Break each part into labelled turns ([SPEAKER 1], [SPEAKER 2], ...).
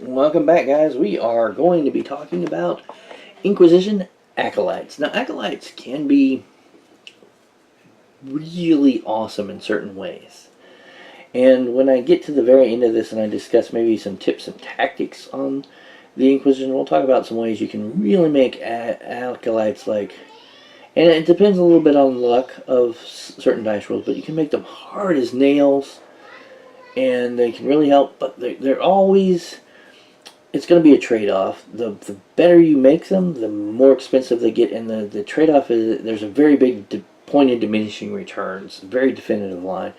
[SPEAKER 1] Welcome back, guys. We are going to be talking about Inquisition Acolytes. Now, Acolytes can be really awesome in certain ways. And when I get to the very end of this and I discuss maybe some tips and tactics on the Inquisition, we'll talk about some ways you can really make Acolytes like... And it depends a little bit on luck of certain dice rolls, but you can make them hard as nails. And they can really help, but they're always... It's going to be a trade-off. The better you make them, the more expensive they get, and the trade-off is there's a very big point in diminishing returns, very definitive line,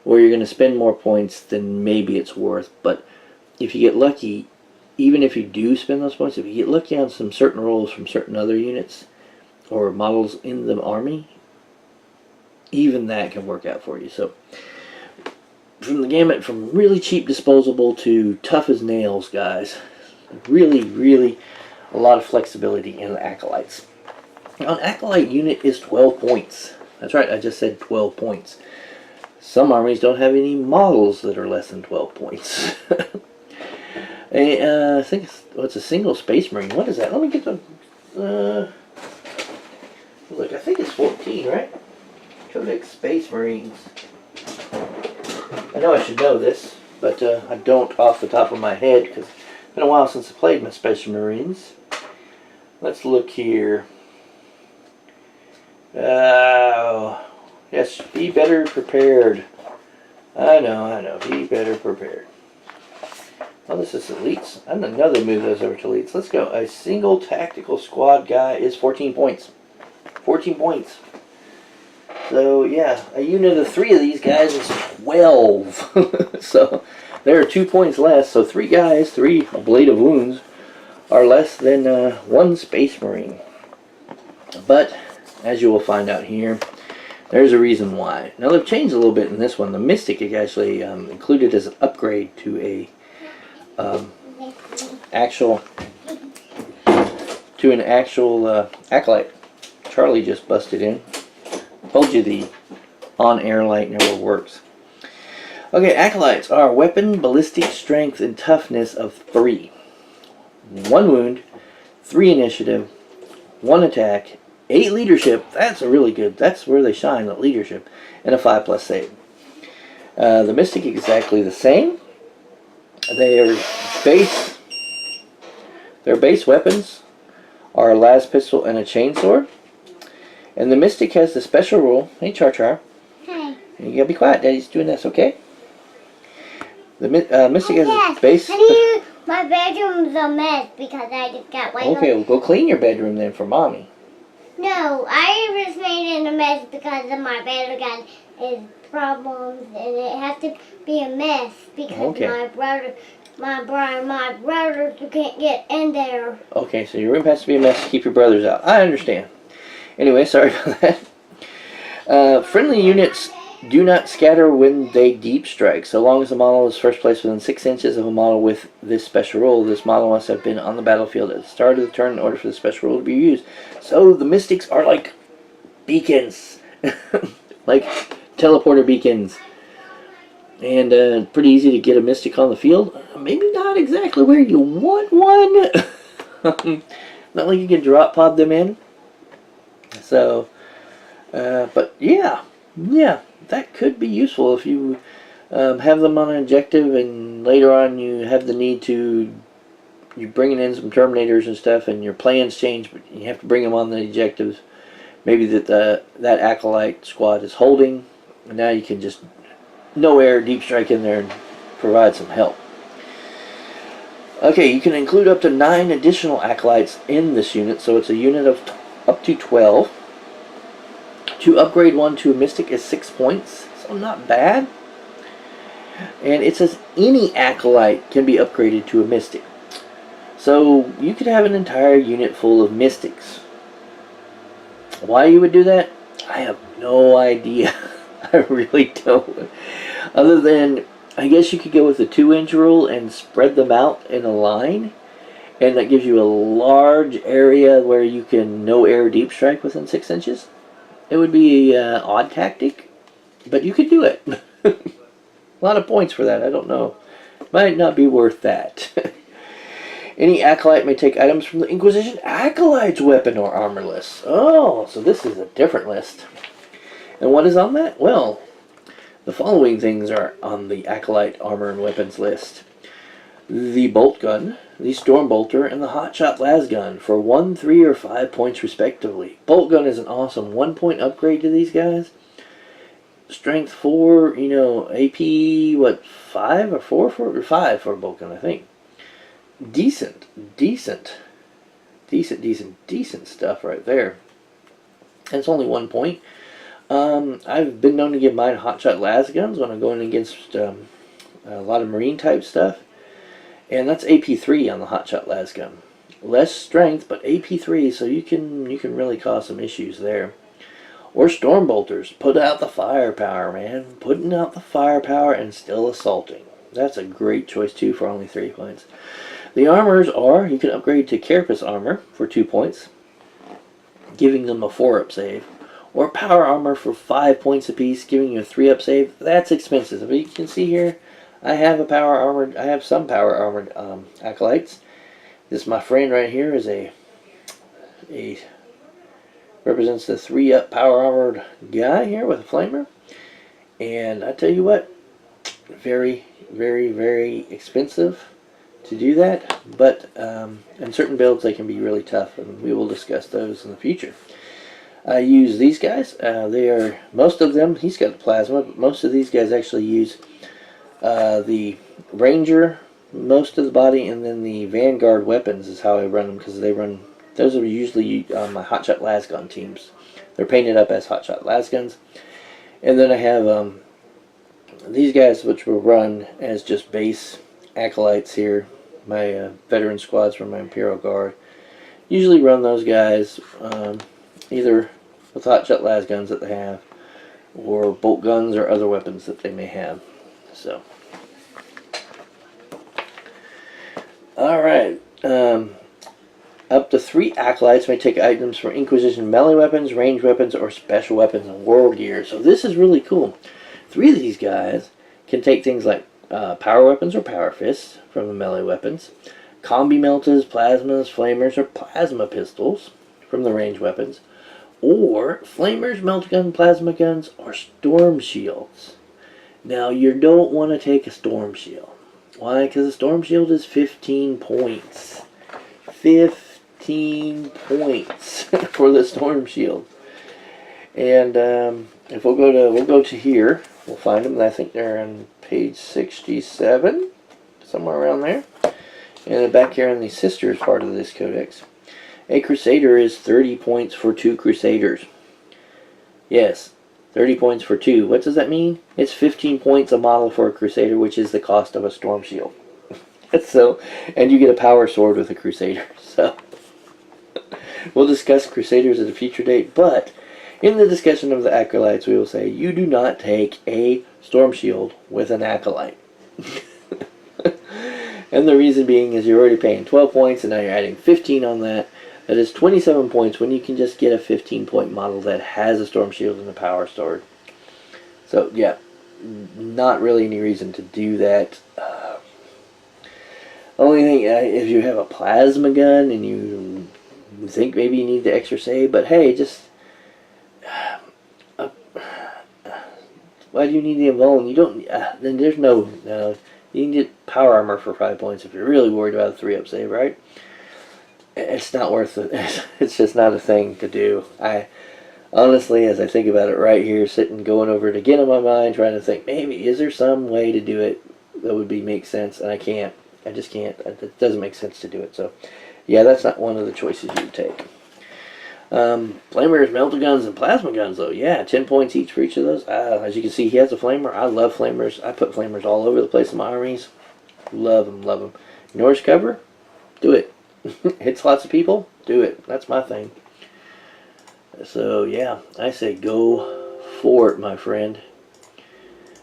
[SPEAKER 1] where you're going to spend more points than maybe it's worth. But if you get lucky, even if you do spend those points, if you get lucky on some certain rolls from certain other units or models in the army, even that can work out for you. So from the gamut, from really cheap disposable to tough as nails, guys. Really a lot of flexibility in the Acolytes. An Acolyte unit is 12 points. That's right, I just said 12 points. Some armies don't have any models that are less than 12 points. I think it's a single Space Marine. What is that? Let me get the... look, I think it's 14, right? Codex Space Marines. I know I should know this, but I don't off the top of my head because it's been a while since I played my Special Marines. Let's look here. Yes, be better prepared. I know, be better prepared. Oh, this is elites. I didn't know they moved those over to elites. Let's go. A single tactical squad guy is 14 points. 14 points. So, yeah, a unit of 3 of these guys is 12. So, there are 2 points less. So, 3 guys, 3 a blade of wounds, are less than 1 Space Marine. But, as you will find out here, there's a reason why. Now, they've changed a little bit in this one. The Mystic is actually included as an upgrade to a actual Acolyte. Charlie just busted in. Told you the on-air light never works. Okay, Acolytes are weapon, ballistic, strength, and toughness of 3. 1 wound, 3 initiative, 1 attack, 8 leadership. That's a really good. That's where they shine, the leadership, and a 5+ save. The Mystic exactly the same. Their base weapons are a las pistol and a chainsword. And the Mystic has the special rule. Hey, Char.
[SPEAKER 2] Hey.
[SPEAKER 1] You gotta be quiet. Daddy's doing this, okay? The Mystic has a base...
[SPEAKER 2] My bedroom's a mess because I just got white.
[SPEAKER 1] Okay, well, go clean your bedroom then for Mommy.
[SPEAKER 2] No, I just made it a mess because of my bedroom got his problems, and it has to be a mess because my brothers can't get in there.
[SPEAKER 1] Okay, so your room has to be a mess to keep your brothers out. I understand. Anyway, sorry about that. Friendly units do not scatter when they deep strike. So long as the model is first placed within 6 inches of a model with this special rule, this model must have been on the battlefield at the start of the turn in order for the special rule to be used. So the Mystics are like beacons. Like teleporter beacons. And pretty easy to get a Mystic on the field. Maybe not exactly where you want one. Not like you can drop pod them in. So, but yeah, that could be useful if you have them on an objective and later on you have the need to, you're bringing in some Terminators and stuff and your plans change, but you have to bring them on the objectives. Maybe that Acolyte squad is holding, and now you can just no air deep strike in there and provide some help. Okay, you can include up to 9 additional Acolytes in this unit, so it's a unit of up to 12. To upgrade one to a Mystic is 6 points, so not bad. And it says any Acolyte can be upgraded to a Mystic. So you could have an entire unit full of Mystics. Why you would do that? I have no idea. I really don't. Other than, I guess you could go with the 2-inch rule and spread them out in a line. And that gives you a large area where you can no air deep strike within 6 inches. It would be an odd tactic, but you could do it. A lot of points for that. I don't know. Might not be worth that. Any Acolyte may take items from the Inquisition Acolytes weapon or armor list. Oh, so this is a different list. And what is on that? Well, the following things are on the Acolyte armor and weapons list. The bolt gun, the storm bolter, and the hotshot las gun for 1, 3, or 5 points respectively. Bolt gun is an awesome 1-point upgrade to these guys. Strength 4, AP, what, 5 or 4 for 5 for a bolt gun, I think. Decent stuff right there. And it's only 1 point. I've been known to give mine hotshot las guns when I'm going against a lot of marine type stuff. And that's AP3 on the hotshot las gun. Less strength, but AP3, so you can really cause some issues there. Or storm bolters. Put out the firepower, man. Putting out the firepower and still assaulting. That's a great choice too for only 3 points. The armors are, you can upgrade to Carapace armor for 2 points, giving them a 4-up save. Or power armor for 5 points apiece, giving you a 3-up save. That's expensive. But you can see here, I have some power armored acolytes. This, my friend right here, is represents the 3-up power armored guy here with a flamer. And I tell you what, very, very, very expensive to do that. But in certain builds, they can be really tough, and we will discuss those in the future. I use these guys. They are, most of them, he's got the plasma, but most of these guys actually use the Ranger, most of the body, and then the Vanguard weapons is how I run them, because those are usually on my hotshot las gun teams. They're painted up as hotshot las guns. And then I have these guys, which will run as just base acolytes here. My veteran squads from my Imperial Guard usually run those guys either with hotshot las guns that they have, or bolt guns or other weapons that they may have. So, alright, up to 3 acolytes may take items from Inquisition melee weapons, ranged weapons, or special weapons and war gear. So this is really cool. 3 of these guys can take things like power weapons or power fists from the melee weapons, combi meltas, plasmas, flamers, or plasma pistols from the ranged weapons, or flamers, melt gun, plasma guns, or storm shields. Now, you don't want to take a storm shield. Why? Because a storm shield is 15 points. 15 points for the storm shield. And if we'll go to here, we'll find them. I think they're on page 67, somewhere around there. And back here in the sisters part of this codex, a Crusader is 30 points for 2 Crusaders. Yes, 30 points for 2. What does that mean? It's 15 points a model for a Crusader, which is the cost of a Storm Shield. So, and you get a power sword with a Crusader. So, we'll discuss Crusaders at a future date, but in the discussion of the Acolytes, we will say you do not take a Storm Shield with an Acolyte. And the reason being is you're already paying 12 points, and now you're adding 15 on that. That is 27 points when you can just get a 15-point model that has a Storm Shield and a Power Sword. So, yeah, not really any reason to do that. Only thing, if you have a plasma gun and you think maybe you need the extra save, but hey, just... why do you need the Invuln? You don't... then there's no... you can get power armor for 5 points if you're really worried about a 3-up save, right? It's not worth it. It's just not a thing to do. I honestly, as I think about it right here, sitting going over it again in my mind, trying to think, maybe is there some way to do it that would make sense, and I can't. I just can't. It doesn't make sense to do it. So, yeah, that's not one of the choices you would take. Flamers, melta guns, and plasma guns, though. Yeah, 10 points each for each of those. As you can see, he has a flamer. I love flamers. I put flamers all over the place in my armies. Love them, love them. Norse cover? Do it. Hits lots of people? Do it. That's my thing. So, yeah, I say go for it, my friend.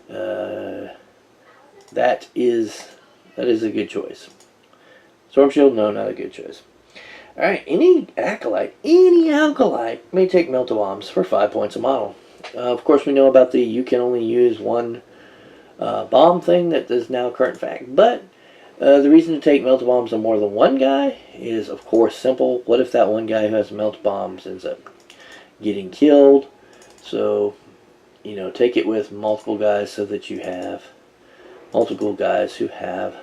[SPEAKER 1] That is a good choice. Storm Shield? No, not a good choice. Alright, any acolyte may take Melta bombs for 5 points a model. Of course, we know about the you can only use one bomb thing that is now current fact, but The reason to take Melta Bombs on more than one guy is, of course, simple. What if that one guy who has Melta Bombs ends up getting killed? So, you know, take it with multiple guys so that you have multiple guys who have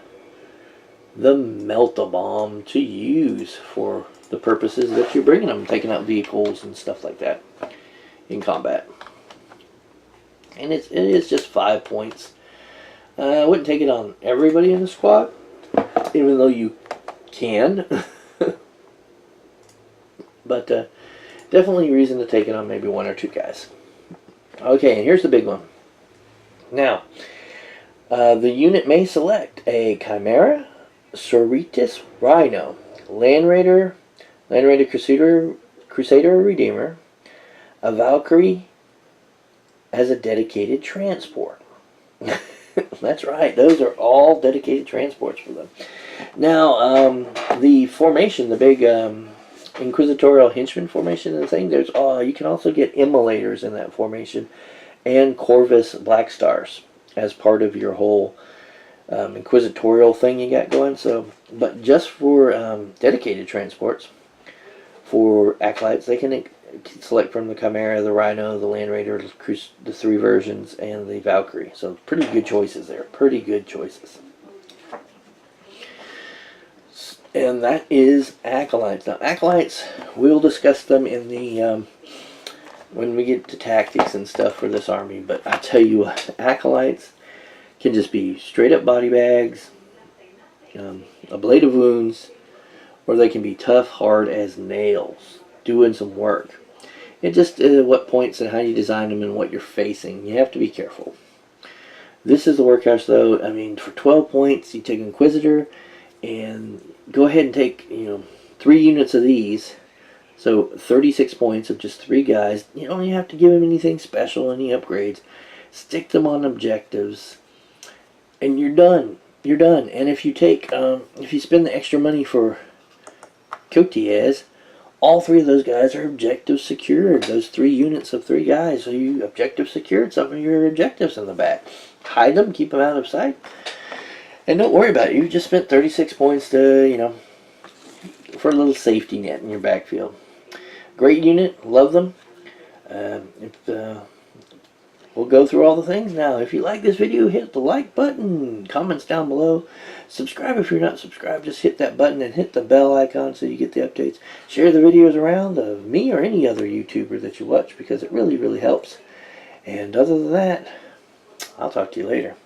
[SPEAKER 1] the Melta Bomb to use for the purposes that you're bringing them, taking out vehicles and stuff like that in combat. And it is just 5 points. I wouldn't take it on everybody in the squad, even though you can. But definitely reason to take it on maybe 1 or 2 guys. Okay, and here's the big one. Now, the unit may select a Chimera, Cerritos Rhino, Land Raider Crusader or Redeemer, a Valkyrie as a dedicated transport. That's right, those are all dedicated transports for them. Now, the formation, the big Inquisitorial Henchman formation and thing, there's you can also get Immolators in that formation and Corvus Black Stars as part of your whole Inquisitorial thing you got going. So, but just for dedicated transports for Acolytes, they can select from the Chimera, the Rhino, the Land Raider, the 3 versions, and the Valkyrie. So pretty good choices there. Pretty good choices. And that is Acolytes. Now, Acolytes, we'll discuss them in the when we get to tactics and stuff for this army. But I tell you what, Acolytes can just be straight up body bags, a blade of wounds, or they can be tough, hard as nails, doing some work. It just what points and how you design them and what you're facing. You have to be careful. This is the workhorse, though. I mean, for 12 points, you take Inquisitor and go ahead and take 3 units of these. So 36 points of just 3 guys. You don't even have to give them anything special, any upgrades. Stick them on objectives, and you're done. You're done. And if you take, if you spend the extra money for Cotiez, all 3 of those guys are objective secured. Those 3 units of 3 guys, so you objective secured some of your objectives in the back. Hide them, keep them out of sight, and don't worry about it. You just spent 36 points to, for a little safety net in your backfield. Great unit, love them. We'll go through all the things now. If you like this video, hit the like button. Comments down below. Subscribe if you're not subscribed. Just hit that button and hit the bell icon so you get the updates. Share the videos around of me or any other YouTuber that you watch, because it really, really helps. And other than that, I'll talk to you later.